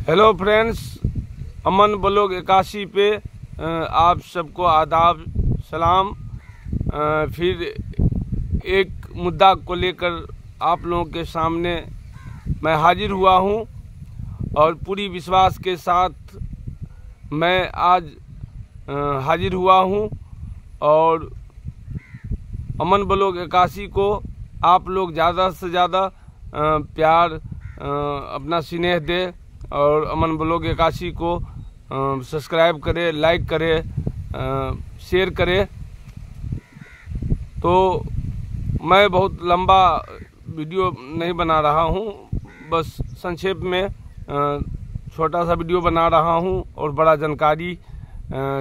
Hello friends, अमन blog 81 पे आप सबको आदाब सलाम। फिर एक मुद्दा को लेकर आप लोगों के सामने मैं हाजिर हुआ हूं और पूरी विश्वास के साथ मैं आज हाजिर हुआ हूं और अमन ब्लॉग 81 को आप लोग ज़्यादा से ज़्यादा प्यार अपना स्नेह दे और अमन ब्लॉग 81 को सब्सक्राइब करे, लाइक करे, शेयर करे। तो मैं बहुत लंबा वीडियो नहीं बना रहा हूं, बस संक्षेप में छोटा सा वीडियो बना रहा हूं और बड़ा जानकारी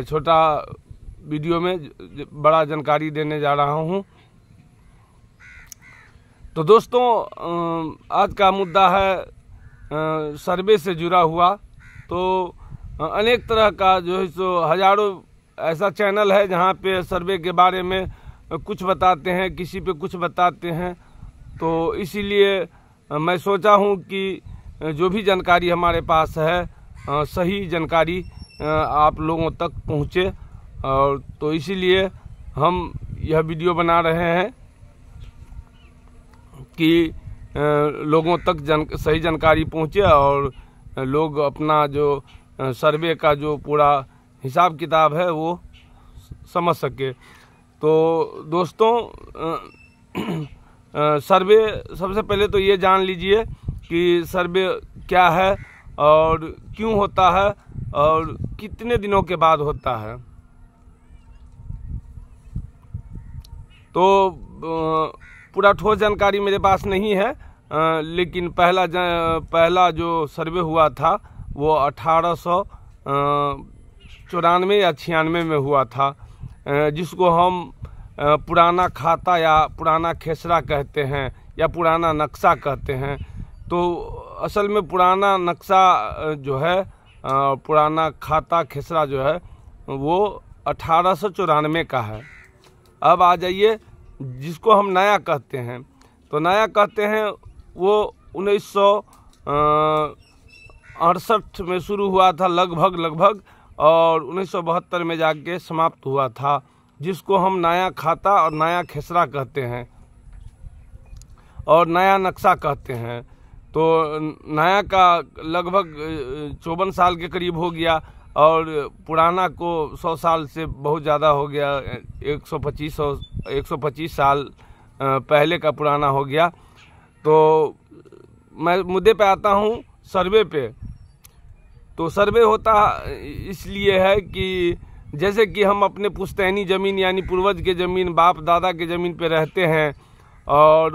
छोटा वीडियो में बड़ा जानकारी देने जा रहा हूं। तो दोस्तों, आज का मुद्दा है सर्वे से जुड़ा हुआ। तो अनेक तरह का जो है सो हजारों ऐसा चैनल है जहाँ पे सर्वे के बारे में कुछ बताते हैं, किसी पे कुछ बताते हैं। तो इसीलिए मैं सोचा हूँ कि जो भी जानकारी हमारे पास है सही जानकारी आप लोगों तक पहुँचे, और तो इसीलिए हम यह वीडियो बना रहे हैं कि लोगों तक सही जानकारी पहुँचे और लोग अपना जो सर्वे का जो पूरा हिसाब किताब है वो समझ सके। तो दोस्तों, सर्वे सबसे पहले तो ये जान लीजिए कि सर्वे क्या है और क्यों होता है और कितने दिनों के बाद होता है। तो पूरा ठोस जानकारी मेरे पास नहीं है, लेकिन पहला जो सर्वे हुआ था वो 1894 या 96 में हुआ था, जिसको हम पुराना खाता या पुराना खेसरा कहते हैं या पुराना नक्शा कहते हैं। तो असल में पुराना नक्शा जो है, पुराना खाता खेसरा जो है वो 1894 का है। अब आ जाइए जिसको हम नया कहते हैं। तो नया कहते हैं वो 1968 में शुरू हुआ था लगभग, और 1972 में जाके समाप्त हुआ था, जिसको हम नया खाता और नया खेसरा कहते हैं और नया नक्शा कहते हैं। तो नया का लगभग 54 साल के करीब हो गया और पुराना को 100 साल से बहुत ज़्यादा हो गया, 125 साल पहले का पुराना हो गया। तो मैं मुद्दे पे आता हूँ, सर्वे पे। तो सर्वे होता इसलिए है कि जैसे कि हम अपने पुश्तैनी ज़मीन यानी पूर्वज के ज़मीन, बाप दादा के ज़मीन पे रहते हैं और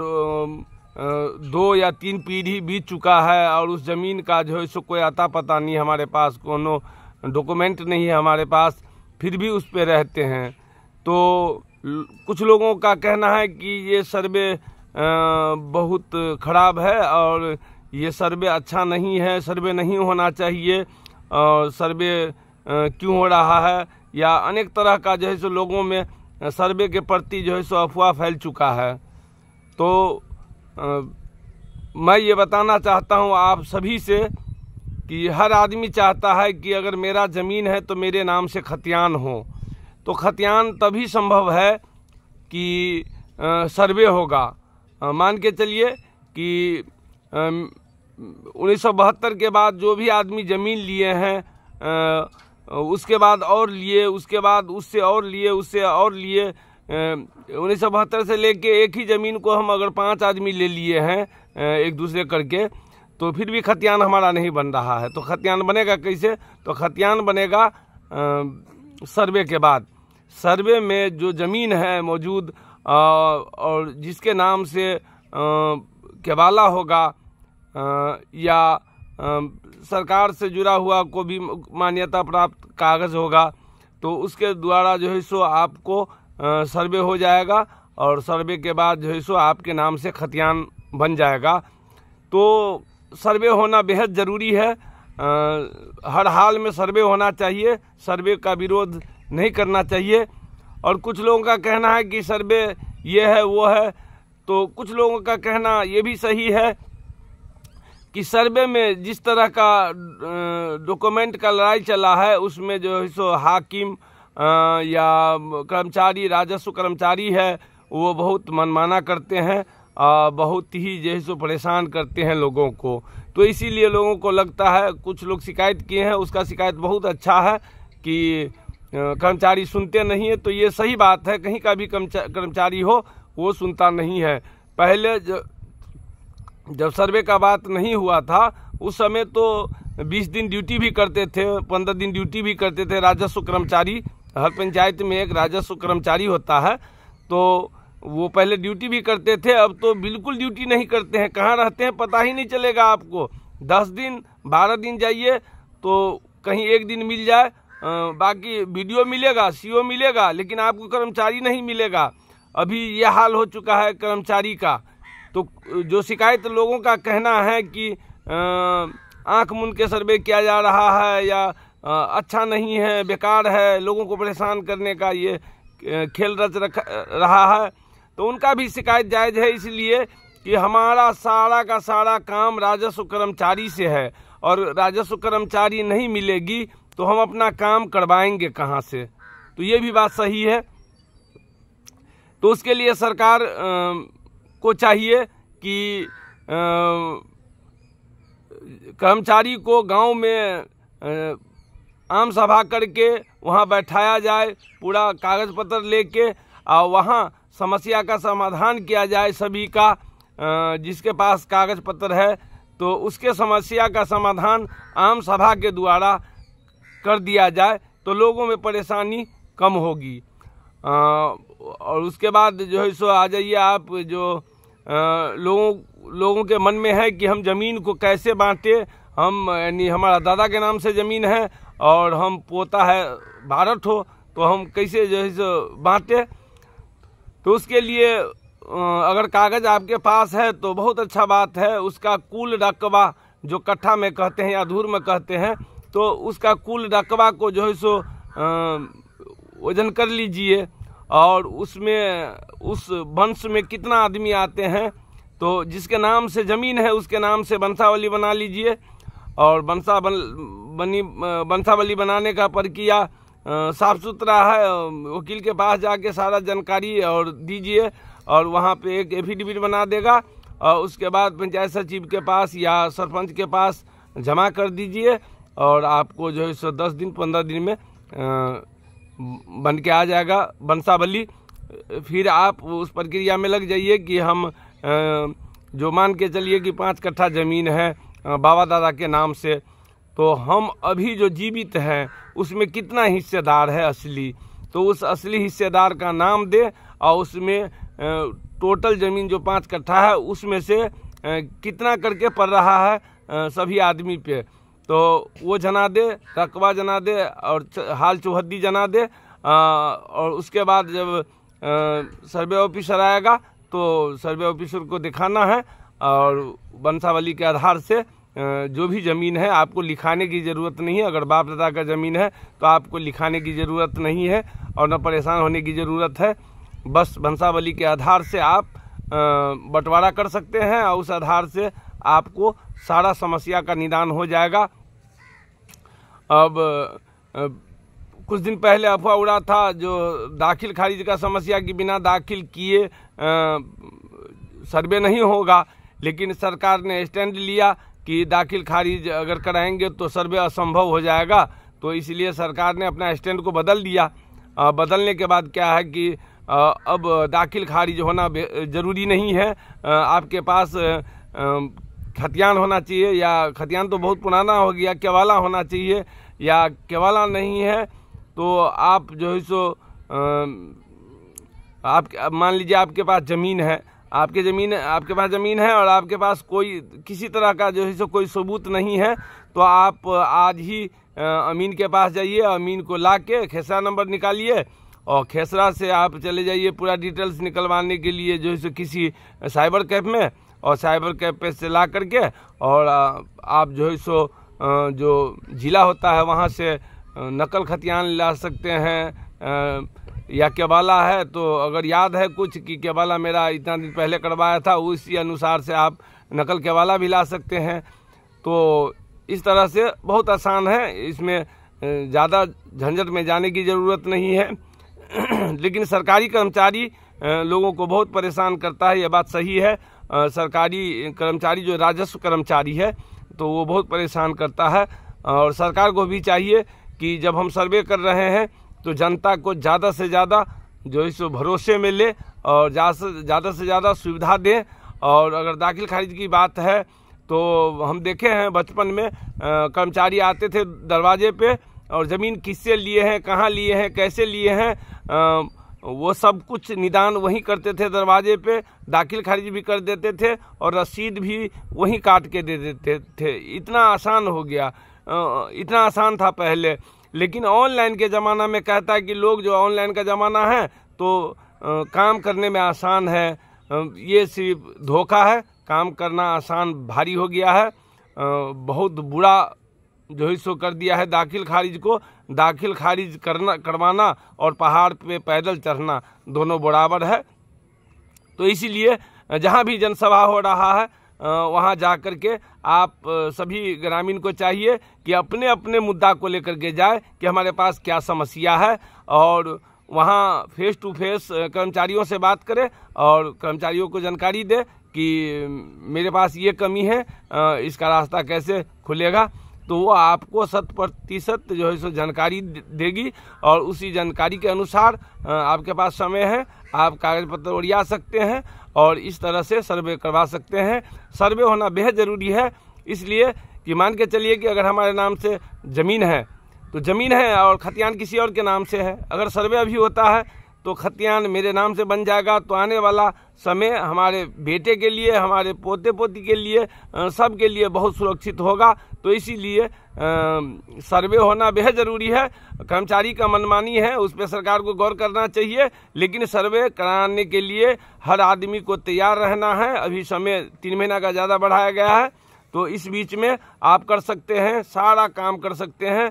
2 या 3 पीढ़ी बीत चुका है और उस ज़मीन का जो है सो कोई अता पता नहीं हमारे पास, कोनो डॉक्यूमेंट नहीं है हमारे पास, फिर भी उस पे रहते हैं। तो कुछ लोगों का कहना है कि ये सर्वे बहुत ख़राब है और ये सर्वे अच्छा नहीं है, सर्वे नहीं होना चाहिए, और सर्वे क्यों हो रहा है, या अनेक तरह का जो है सो लोगों में सर्वे के प्रति जो है सो अफवाह फैल चुका है। तो मैं ये बताना चाहता हूँ आप सभी से कि हर आदमी चाहता है कि अगर मेरा ज़मीन है तो मेरे नाम से खतियान हो। तो खतियान तभी संभव है कि सर्वे होगा। मान के चलिए कि 1972 के बाद जो भी आदमी ज़मीन लिए हैं, उसके बाद और लिए, उसके बाद उससे और लिए, उससे और लिए, 1972 से लेके एक ही ज़मीन को हम अगर 5 आदमी ले लिए हैं एक दूसरे करके, तो फिर भी खतियान हमारा नहीं बन रहा है। तो खतियान बनेगा कैसे? तो खतियान बनेगा सर्वे के बाद। सर्वे में जो ज़मीन है मौजूद और जिसके नाम से केवाला होगा या सरकार से जुड़ा हुआ को भी मान्यता प्राप्त कागज़ होगा, तो उसके द्वारा जो है सो आपको सर्वे हो जाएगा और सर्वे के बाद जो है सो आपके नाम से खतियान बन जाएगा। तो सर्वे होना बेहद ज़रूरी है, हर हाल में सर्वे होना चाहिए, सर्वे का विरोध नहीं करना चाहिए। और कुछ लोगों का कहना है कि सर्वे ये है वो है, तो कुछ लोगों का कहना ये भी सही है कि सर्वे में जिस तरह का डॉक्यूमेंट का लड़ाई चला है, उसमें जो है सो हाकिम या कर्मचारी, राजस्व कर्मचारी है, वो बहुत मनमाना करते हैं, बहुत ही जो है सो परेशान करते हैं लोगों को। तो इसीलिए लोगों को लगता है, कुछ लोग शिकायत किए हैं, उसका शिकायत बहुत अच्छा है कि कर्मचारी सुनते नहीं है। तो ये सही बात है, कहीं का भी कर्मचारी हो वो सुनता नहीं है। पहले जब सर्वे का बात नहीं हुआ था, उस समय तो 20 दिन ड्यूटी भी करते थे, 15 दिन ड्यूटी भी करते थे राजस्व कर्मचारी। हर पंचायत में एक राजस्व कर्मचारी होता है, तो वो पहले ड्यूटी भी करते थे। अब तो बिल्कुल ड्यूटी नहीं करते हैं, कहाँ रहते हैं पता ही नहीं चलेगा आपको। 10 दिन 12 दिन जाइए तो कहीं एक दिन मिल जाए, बाकी वीडियो मिलेगा, सीओ मिलेगा, लेकिन आपको कर्मचारी नहीं मिलेगा। अभी यह हाल हो चुका है कर्मचारी का। तो जो शिकायत लोगों का कहना है कि आंख मूंद के सर्वे किया जा रहा है या अच्छा नहीं है, बेकार है, लोगों को परेशान करने का ये खेल रच रहा है, तो उनका भी शिकायत जायज़ है, इसलिए कि हमारा सारा का सारा काम राजस्व कर्मचारी से है, और राजस्व कर्मचारी नहीं मिलेगी तो हम अपना काम करवाएंगे कहाँ से। तो ये भी बात सही है। तो उसके लिए सरकार को चाहिए कि कर्मचारी को गांव में आम सभा करके वहां बैठाया जाए, पूरा कागज पत्र लेके, और वहां समस्या का समाधान किया जाए सभी का। जिसके पास कागज पत्र है तो उसके समस्या का समाधान आम सभा के द्वारा कर दिया जाए, तो लोगों में परेशानी कम होगी। और उसके बाद जो है सो आ जाइए आप, जो लोगों के मन में है कि हम ज़मीन को कैसे बांटे। हम यानी हमारा दादा के नाम से ज़मीन है और हम पोता है भारत हो, तो हम कैसे जो है सो बांटे। तो उसके लिए अगर कागज़ आपके पास है तो बहुत अच्छा बात है। उसका कुल रकबा, जो कट्ठा में कहते हैं या धूर में कहते हैं, तो उसका कुल रकबा को जो है सो वजन कर लीजिए, और उसमें उस वंश में कितना आदमी आते हैं, तो जिसके नाम से ज़मीन है उसके नाम से वंशावली बना लीजिए। और वंशावली बनाने का प्रक्रिया साफ सुथरा है, वकील के पास जाके सारा जानकारी और दीजिए, और वहाँ पे एक एफिडेविट बना देगा, और उसके बाद पंचायत सचिव के पास या सरपंच के पास जमा कर दीजिए, और आपको जो है सो 10 दिन 15 दिन में बन के आ जाएगा वंशावली। फिर आप उस प्रक्रिया में लग जाइए कि हम जो मान के चलिए कि 5 कट्ठा ज़मीन है बाबा दादा के नाम से, तो हम अभी जो जीवित हैं उसमें कितना हिस्सेदार है असली, तो उस असली हिस्सेदार का नाम दे, और उसमें टोटल ज़मीन जो 5 कट्ठा है उसमें से कितना करके पड़ रहा है सभी आदमी पे, तो वो जना दे, रकबा जना दे और हाल चौहद्दी जना दे। और उसके बाद जब सर्वे ऑफिसर आएगा तो सर्वे ऑफिसर को दिखाना है, और वंशावली के आधार से जो भी ज़मीन है आपको लिखाने की ज़रूरत नहीं है। अगर बाप दादा का ज़मीन है तो आपको लिखाने की ज़रूरत नहीं है और न परेशान होने की ज़रूरत है। बस वंशावली के आधार से आप बंटवारा कर सकते हैं, और उस आधार से आपको सारा समस्या का निदान हो जाएगा। अब कुछ दिन पहले अफवाह उड़ा था जो दाखिल खारिज का समस्या कि बिना दाखिल किए सर्वे नहीं होगा, लेकिन सरकार ने स्टैंड लिया कि दाखिल खारिज अगर कराएंगे तो सर्वे असंभव हो जाएगा। तो इसलिए सरकार ने अपना स्टैंड को बदल दिया। बदलने के बाद क्या है कि अब दाखिल खारिज होना ज़रूरी नहीं है। आपके पास खतियान होना चाहिए, या खतियान तो बहुत पुराना हो गया, केवाला होना चाहिए, या केवाला नहीं है तो आप जो है सो आप मान लीजिए आपके पास ज़मीन है, आपके पास ज़मीन है और आपके पास कोई किसी तरह का जो है सो कोई सबूत नहीं है, तो आप आज ही अमीन के पास जाइए, अमीन को ला के खेसरा नंबर निकालिए, और खेसरा से आप चले जाइए पूरा डिटेल्स निकलवाने के लिए जो है सो किसी साइबर कैफ़ में, और साइबर कैफ़ पे से ला करके, और आप जो है सो जो ज़िला होता है वहाँ से नकल खतियान ला सकते हैं, या केवाला है तो अगर याद है कुछ कि केवाला मेरा इतना दिन पहले करवाया था, उसी अनुसार से आप नकल केवाला भी ला सकते हैं। तो इस तरह से बहुत आसान है, इसमें ज़्यादा झंझट में जाने की ज़रूरत नहीं है। लेकिन सरकारी कर्मचारी लोगों को बहुत परेशान करता है, ये बात सही है। सरकारी कर्मचारी जो राजस्व कर्मचारी है तो वो बहुत परेशान करता है। और सरकार को भी चाहिए कि जब हम सर्वे कर रहे हैं तो जनता को ज़्यादा से ज़्यादा जो है सो भरोसे में ले और ज़्यादा से ज़्यादा सुविधा दें। और अगर दाखिल खारिज की बात है तो हम देखे हैं बचपन में कर्मचारी आते थे दरवाजे पे और ज़मीन किससे लिए हैं, कहाँ लिए हैं, कैसे लिए हैं, वो सब कुछ निदान वहीं करते थे दरवाजे पे, दाखिल खारिज भी कर देते थे और रसीद भी वहीं काट के दे देते थे। इतना आसान हो गया, इतना आसान था पहले। लेकिन ऑनलाइन के ज़माना में कहता है कि लोग जो ऑनलाइन का ज़माना है तो काम करने में आसान है, ये सिर्फ धोखा है। काम करना आसान भारी हो गया है, बहुत बुरा जो है सो कर दिया है दाखिल खारिज को। दाखिल खारिज करवाना और पहाड़ पे पैदल चढ़ना दोनों बराबर है। तो इसीलिए जहाँ भी जनसभा हो रहा है वहाँ जा कर के आप सभी ग्रामीण को चाहिए कि अपने अपने मुद्दा को लेकर के जाए कि हमारे पास क्या समस्या है, और वहाँ फेस टू फेस कर्मचारियों से बात करें और कर्मचारियों को जानकारी दे कि मेरे पास ये कमी है, इसका रास्ता कैसे खुलेगा। तो वो आपको 100% जो है सो जानकारी देगी और उसी जानकारी के अनुसार आपके पास समय है, आप कागज पत्र ओरिया सकते हैं और इस तरह से सर्वे करवा सकते हैं। सर्वे होना बेहद ज़रूरी है, इसलिए कि मान के चलिए कि अगर हमारे नाम से ज़मीन है तो ज़मीन है और खतियान किसी और के नाम से है। अगर सर्वे अभी होता है तो खतियान मेरे नाम से बन जाएगा, तो आने वाला समय हमारे बेटे के लिए, हमारे पोते पोती के लिए, सब के लिए बहुत सुरक्षित होगा। तो इसीलिए सर्वे होना बेहद ज़रूरी है। कर्मचारी का मनमानी है, उस पर सरकार को गौर करना चाहिए, लेकिन सर्वे कराने के लिए हर आदमी को तैयार रहना है। अभी समय 3 महीना का ज़्यादा बढ़ाया गया है, तो इस बीच में आप कर सकते हैं, सारा काम कर सकते हैं,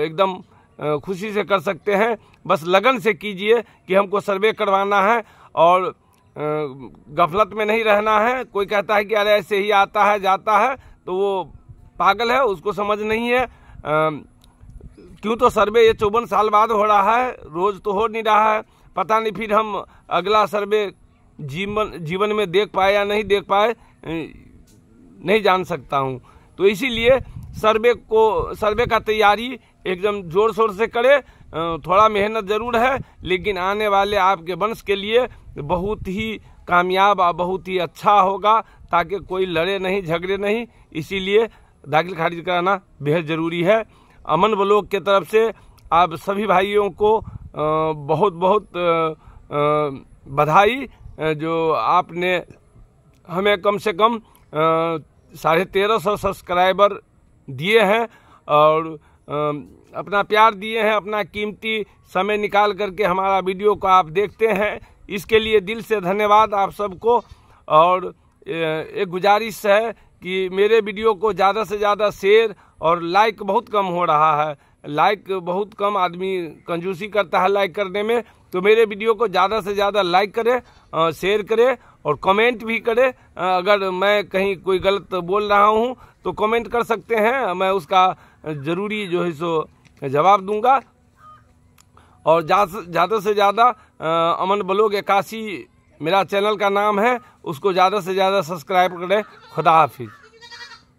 एकदम खुशी से कर सकते हैं। बस लगन से कीजिए कि हमको सर्वे करवाना है और गफलत में नहीं रहना है। कोई कहता है कि अरे ऐसे ही आता है जाता है, तो वो पागल है, उसको समझ नहीं है। क्यों तो सर्वे ये 54 साल बाद हो रहा है, रोज़ तो हो नहीं रहा है। पता नहीं फिर हम अगला सर्वे जीवन में देख पाए या नहीं देख पाए, नहीं जान सकता हूँ। तो इसीलिए सर्वे का तैयारी एकदम जोर शोर से करे। थोड़ा मेहनत ज़रूर है, लेकिन आने वाले आपके वंश के लिए बहुत ही कामयाब और बहुत ही अच्छा होगा, ताकि कोई लड़े नहीं, झगड़े नहीं। इसीलिए दाखिल खारिज कराना बेहद ज़रूरी है। अमन ब्लॉक के तरफ से आप सभी भाइयों को बहुत बहुत बधाई, जो आपने हमें कम से कम 1350 सब्सक्राइबर दिए हैं और अपना प्यार दिए हैं, अपना कीमती समय निकाल करके हमारा वीडियो को आप देखते हैं। इसके लिए दिल से धन्यवाद आप सबको। और एक गुजारिश है कि मेरे वीडियो को ज़्यादा से ज़्यादा शेयर और लाइक बहुत कम हो रहा है, लाइक बहुत कम, आदमी कंजूसी करता है लाइक करने में। तो मेरे वीडियो को ज़्यादा से ज़्यादा लाइक करें, शेयर करें और कमेंट भी करें। अगर मैं कहीं कोई गलत बोल रहा हूँ तो कमेंट कर सकते हैं, मैं उसका ज़रूरी जो है सो जवाब दूंगा। और ज़्यादा से ज़्यादा अमन ब्लॉग 81 मेरा चैनल का नाम है, उसको ज़्यादा से ज़्यादा सब्सक्राइब करें। खुदा हाफिज़।